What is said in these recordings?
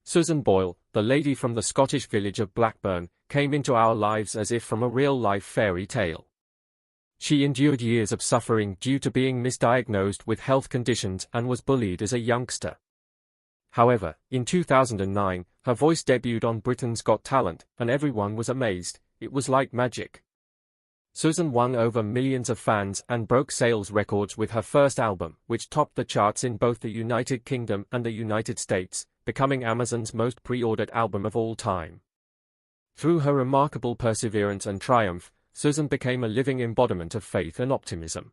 Susan Boyle, the lady from the Scottish village of Blackburn, came into our lives as if from a real-life fairy tale. She endured years of suffering due to being misdiagnosed with health conditions and was bullied as a youngster. However, in 2009, her voice debuted on Britain's Got Talent, and everyone was amazed. It was like magic. Susan won over millions of fans and broke sales records with her first album, which topped the charts in both the United Kingdom and the United States, becoming Amazon's most pre-ordered album of all time. Through her remarkable perseverance and triumph, Susan became a living embodiment of faith and optimism.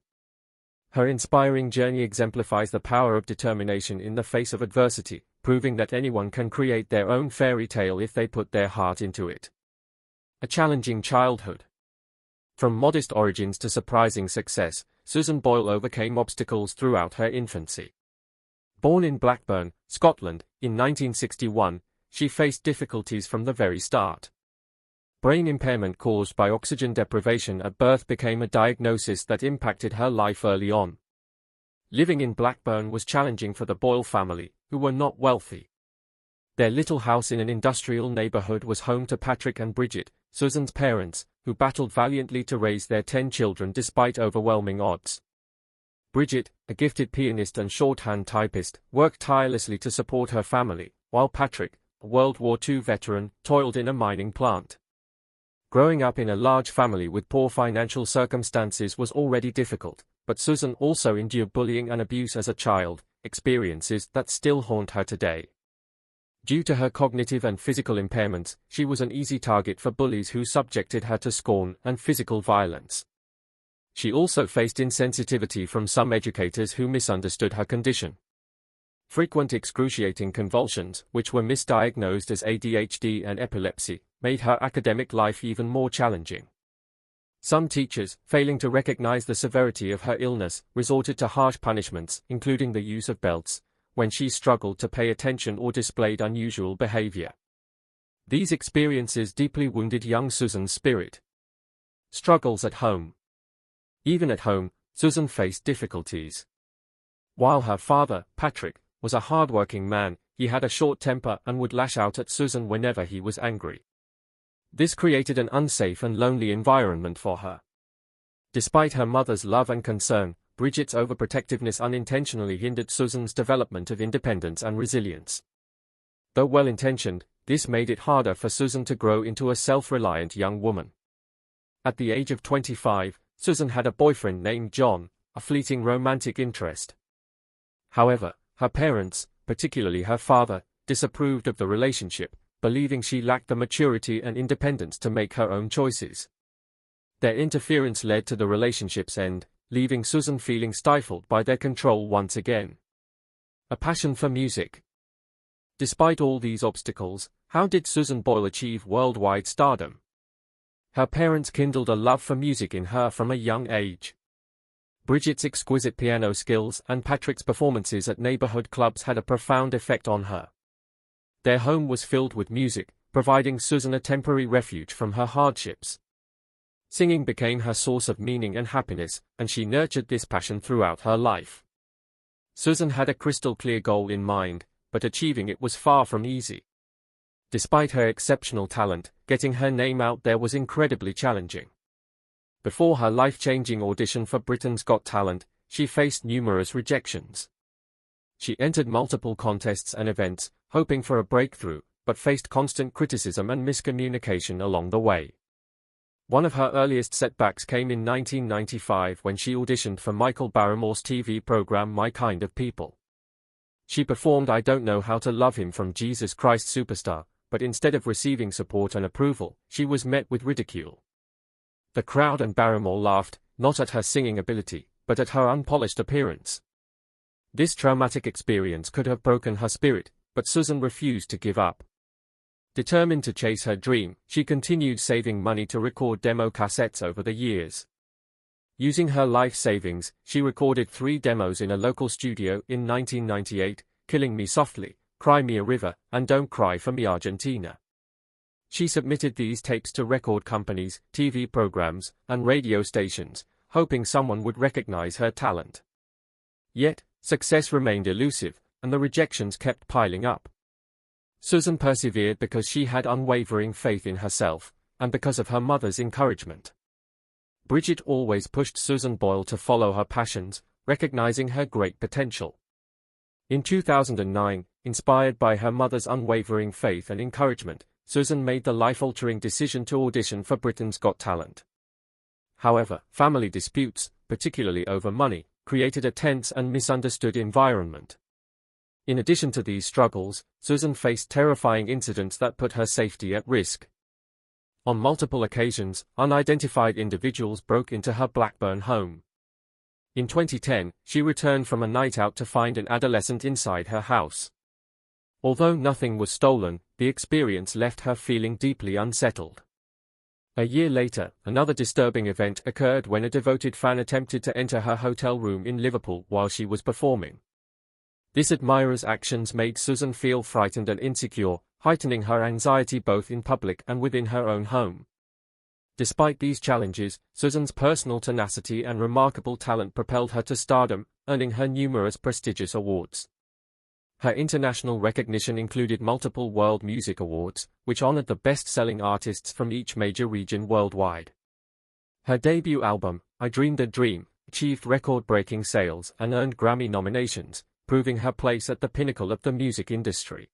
Her inspiring journey exemplifies the power of determination in the face of adversity, proving that anyone can create their own fairy tale if they put their heart into it. A challenging childhood. From modest origins to surprising success, Susan Boyle overcame obstacles throughout her infancy. Born in Blackburn, Scotland, in 1961, she faced difficulties from the very start. Brain impairment caused by oxygen deprivation at birth became a diagnosis that impacted her life early on. Living in Blackburn was challenging for the Boyle family, who were not wealthy. Their little house in an industrial neighborhood was home to Patrick and Bridget, Susan's parents, who battled valiantly to raise their 10 children despite overwhelming odds. Bridget, a gifted pianist and shorthand typist, worked tirelessly to support her family, while Patrick, a World War II veteran, toiled in a mining plant. Growing up in a large family with poor financial circumstances was already difficult, but Susan also endured bullying and abuse as a child, experiences that still haunt her today. Due to her cognitive and physical impairments, she was an easy target for bullies who subjected her to scorn and physical violence. She also faced insensitivity from some educators who misunderstood her condition. Frequent excruciating convulsions, which were misdiagnosed as ADHD and epilepsy, made her academic life even more challenging. Some teachers, failing to recognize the severity of her illness, resorted to harsh punishments, including the use of belts, when she struggled to pay attention or displayed unusual behavior. These experiences deeply wounded young Susan's spirit. Struggles at home. Even at home, Susan faced difficulties. While her father, Patrick, was a hard-working man, he had a short temper and would lash out at Susan whenever he was angry. This created an unsafe and lonely environment for her. Despite her mother's love and concern, Bridget's overprotectiveness unintentionally hindered Susan's development of independence and resilience. Though well-intentioned, this made it harder for Susan to grow into a self-reliant young woman. At the age of 25, Susan had a boyfriend named John, a fleeting romantic interest. However, her parents, particularly her father, disapproved of the relationship, believing she lacked the maturity and independence to make her own choices. Their interference led to the relationship's end, leaving Susan feeling stifled by their control once again. A passion for music. Despite all these obstacles, how did Susan Boyle achieve worldwide stardom? Her parents kindled a love for music in her from a young age. Bridget's exquisite piano skills and Patrick's performances at neighborhood clubs had a profound effect on her. Their home was filled with music, providing Susan a temporary refuge from her hardships. Singing became her source of meaning and happiness, and she nurtured this passion throughout her life. Susan had a crystal-clear goal in mind, but achieving it was far from easy. Despite her exceptional talent, getting her name out there was incredibly challenging. Before her life-changing audition for Britain's Got Talent, she faced numerous rejections. She entered multiple contests and events, hoping for a breakthrough, but faced constant criticism and miscommunication along the way. One of her earliest setbacks came in 1995 when she auditioned for Michael Barrymore's TV program My Kind of People. She performed I Don't Know How to Love Him from Jesus Christ Superstar, but instead of receiving support and approval, she was met with ridicule. The crowd and Barrymore laughed, not at her singing ability, but at her unpolished appearance. This traumatic experience could have broken her spirit, but Susan refused to give up. Determined to chase her dream, she continued saving money to record demo cassettes over the years. Using her life savings, she recorded 3 demos in a local studio in 1998, Killing Me Softly, Cry Me a River, and Don't Cry for Me Argentina. She submitted these tapes to record companies, TV programs, and radio stations, hoping someone would recognize her talent. Yet, success remained elusive, and the rejections kept piling up. Susan persevered because she had unwavering faith in herself, and because of her mother's encouragement. Bridget always pushed Susan Boyle to follow her passions, recognizing her great potential. In 2009, inspired by her mother's unwavering faith and encouragement, Susan made the life-altering decision to audition for Britain's Got Talent. However, family disputes, particularly over money, created a tense and misunderstood environment. In addition to these struggles, Susan faced terrifying incidents that put her safety at risk. On multiple occasions, unidentified individuals broke into her Blackburn home. In 2010, she returned from a night out to find an adolescent inside her house. Although nothing was stolen, the experience left her feeling deeply unsettled. A year later, another disturbing event occurred when a devoted fan attempted to enter her hotel room in Liverpool while she was performing. This admirer's actions made Susan feel frightened and insecure, heightening her anxiety both in public and within her own home. Despite these challenges, Susan's personal tenacity and remarkable talent propelled her to stardom, earning her numerous prestigious awards. Her international recognition included multiple World Music Awards, which honored the best-selling artists from each major region worldwide. Her debut album, I Dreamed a Dream, achieved record-breaking sales and earned Grammy nominations, proving her place at the pinnacle of the music industry.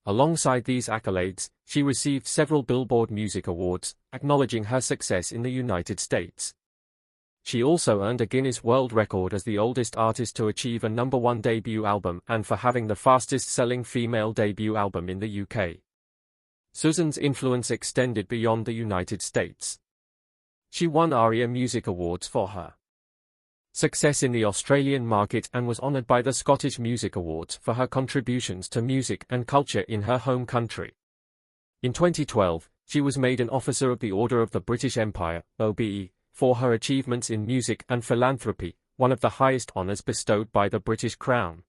Alongside these accolades, she received several Billboard Music Awards, acknowledging her success in the United States. She also earned a Guinness World Record as the oldest artist to achieve a #1 debut album and for having the fastest-selling female debut album in the UK. Susan's influence extended beyond the United States. She won ARIA Music Awards for her success in the Australian market and was honoured by the Scottish Music Awards for her contributions to music and culture in her home country. In 2012, she was made an Officer of the Order of the British Empire, OBE, for her achievements in music and philanthropy, one of the highest honours bestowed by the British Crown.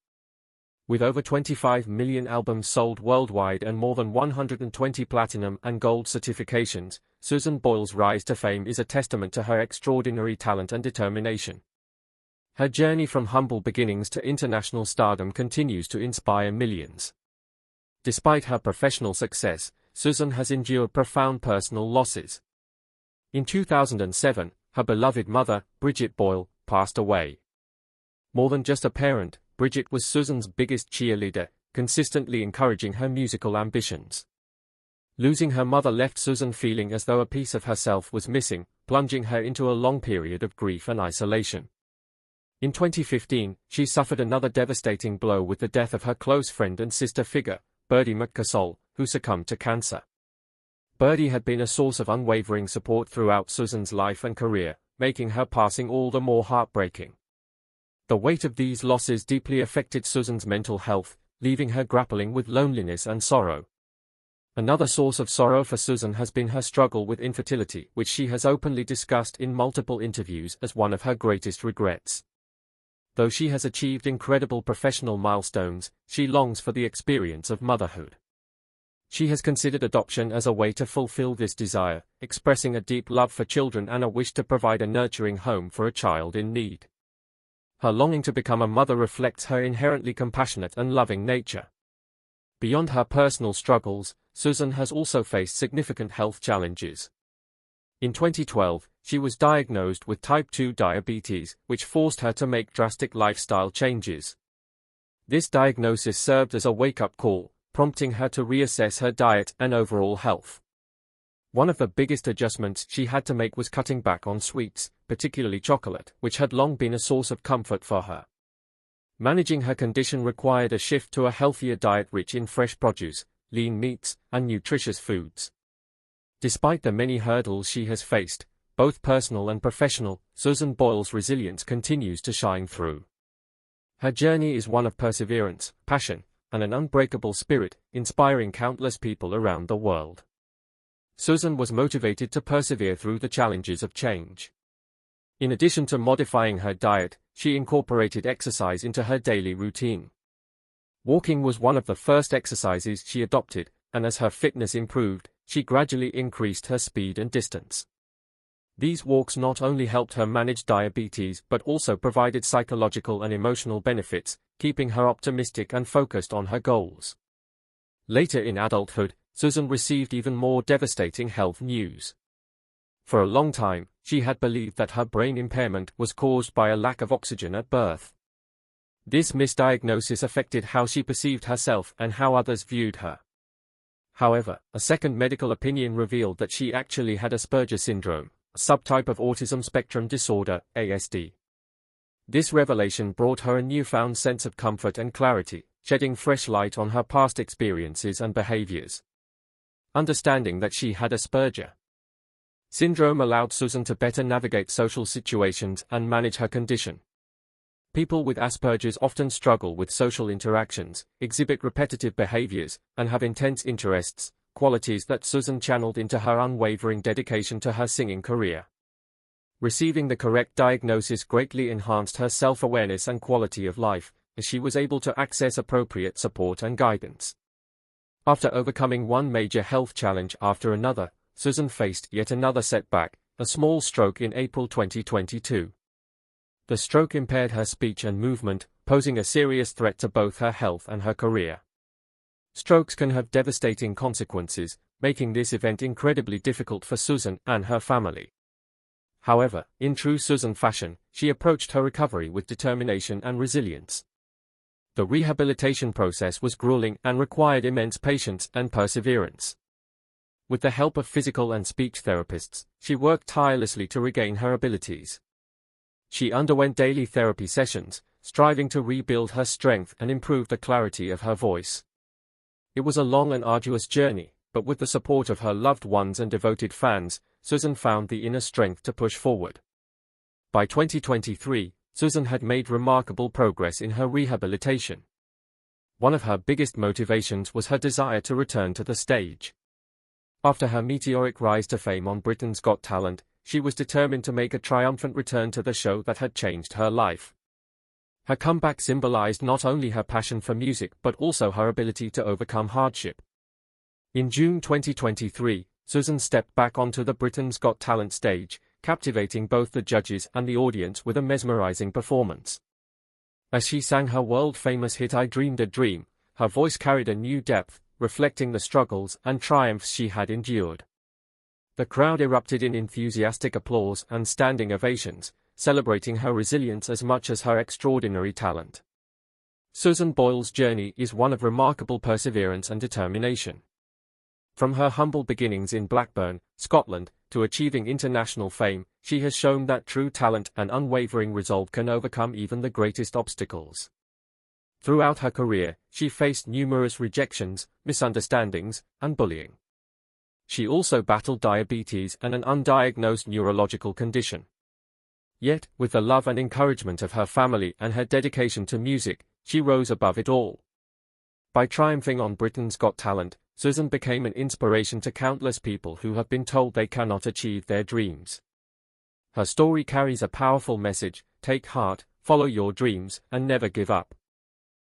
With over 25 million albums sold worldwide and more than 120 platinum and gold certifications, Susan Boyle's rise to fame is a testament to her extraordinary talent and determination. Her journey from humble beginnings to international stardom continues to inspire millions. Despite her professional success, Susan has endured profound personal losses. In 2007, her beloved mother, Bridget Boyle, passed away. More than just a parent, Bridget was Susan's biggest cheerleader, consistently encouraging her musical ambitions. Losing her mother left Susan feeling as though a piece of herself was missing, plunging her into a long period of grief and isolation. In 2015, she suffered another devastating blow with the death of her close friend and sister figure, Birdie McCassol, who succumbed to cancer. Birdie had been a source of unwavering support throughout Susan's life and career, making her passing all the more heartbreaking. The weight of these losses deeply affected Susan's mental health, leaving her grappling with loneliness and sorrow. Another source of sorrow for Susan has been her struggle with infertility, which she has openly discussed in multiple interviews as one of her greatest regrets. Though she has achieved incredible professional milestones, she longs for the experience of motherhood. She has considered adoption as a way to fulfill this desire, expressing a deep love for children and a wish to provide a nurturing home for a child in need. Her longing to become a mother reflects her inherently compassionate and loving nature. Beyond her personal struggles, Susan has also faced significant health challenges. In 2012, she was diagnosed with type 2 diabetes, which forced her to make drastic lifestyle changes. This diagnosis served as a wake-up call, prompting her to reassess her diet and overall health. One of the biggest adjustments she had to make was cutting back on sweets, particularly chocolate, which had long been a source of comfort for her. Managing her condition required a shift to a healthier diet rich in fresh produce, lean meats, and nutritious foods. Despite the many hurdles she has faced, both personal and professional, Susan Boyle's resilience continues to shine through. Her journey is one of perseverance, passion, and an unbreakable spirit, inspiring countless people around the world. Susan was motivated to persevere through the challenges of change. In addition to modifying her diet, she incorporated exercise into her daily routine. Walking was one of the first exercises she adopted, and as her fitness improved, she gradually increased her speed and distance. These walks not only helped her manage diabetes but also provided psychological and emotional benefits, keeping her optimistic and focused on her goals. Later in adulthood, Susan received even more devastating health news. For a long time, she had believed that her brain impairment was caused by a lack of oxygen at birth. This misdiagnosis affected how she perceived herself and how others viewed her. However, a second medical opinion revealed that she actually had Asperger syndrome, a subtype of autism spectrum disorder, ASD. This revelation brought her a newfound sense of comfort and clarity, shedding fresh light on her past experiences and behaviors. Understanding that she had Asperger syndrome allowed Susan to better navigate social situations and manage her condition. People with Asperger's often struggle with social interactions, exhibit repetitive behaviors, and have intense interests, qualities that Susan channeled into her unwavering dedication to her singing career. Receiving the correct diagnosis greatly enhanced her self-awareness and quality of life, as she was able to access appropriate support and guidance. After overcoming one major health challenge after another, Susan faced yet another setback, a small stroke in April 2022. The stroke impaired her speech and movement, posing a serious threat to both her health and her career. Strokes can have devastating consequences, making this event incredibly difficult for Susan and her family. However, in true Susan fashion, she approached her recovery with determination and resilience. The rehabilitation process was grueling and required immense patience and perseverance. With the help of physical and speech therapists, she worked tirelessly to regain her abilities. She underwent daily therapy sessions, striving to rebuild her strength and improve the clarity of her voice. It was a long and arduous journey, but with the support of her loved ones and devoted fans, Susan found the inner strength to push forward. By 2023, Susan had made remarkable progress in her rehabilitation. One of her biggest motivations was her desire to return to the stage. After her meteoric rise to fame on Britain's Got Talent, she was determined to make a triumphant return to the show that had changed her life. Her comeback symbolized not only her passion for music but also her ability to overcome hardship. In June 2023, Susan stepped back onto the Britain's Got Talent stage, captivating both the judges and the audience with a mesmerizing performance. As she sang her world-famous hit I Dreamed a Dream, her voice carried a new depth, reflecting the struggles and triumphs she had endured. The crowd erupted in enthusiastic applause and standing ovations, celebrating her resilience as much as her extraordinary talent. Susan Boyle's journey is one of remarkable perseverance and determination. From her humble beginnings in Blackburn, Scotland, to achieving international fame, she has shown that true talent and unwavering resolve can overcome even the greatest obstacles. Throughout her career, she faced numerous rejections, misunderstandings, and bullying. She also battled diabetes and an undiagnosed neurological condition. Yet, with the love and encouragement of her family and her dedication to music, she rose above it all. By triumphing on Britain's Got Talent, Susan became an inspiration to countless people who have been told they cannot achieve their dreams. Her story carries a powerful message: take heart, follow your dreams, and never give up.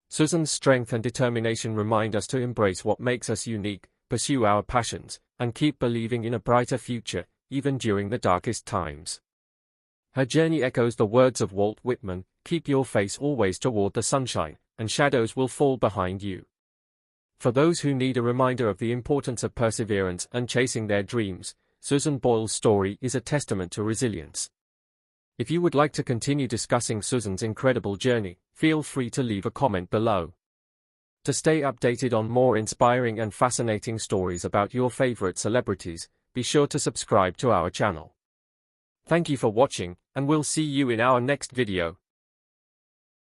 Susan's strength and determination remind us to embrace what makes us unique, pursue our passions, and keep believing in a brighter future, even during the darkest times. Her journey echoes the words of Walt Whitman: keep your face always toward the sunshine, and shadows will fall behind you. For those who need a reminder of the importance of perseverance and chasing their dreams, Susan Boyle's story is a testament to resilience. If you would like to continue discussing Susan's incredible journey, feel free to leave a comment below. To stay updated on more inspiring and fascinating stories about your favorite celebrities, be sure to subscribe to our channel. Thank you for watching, and we'll see you in our next video.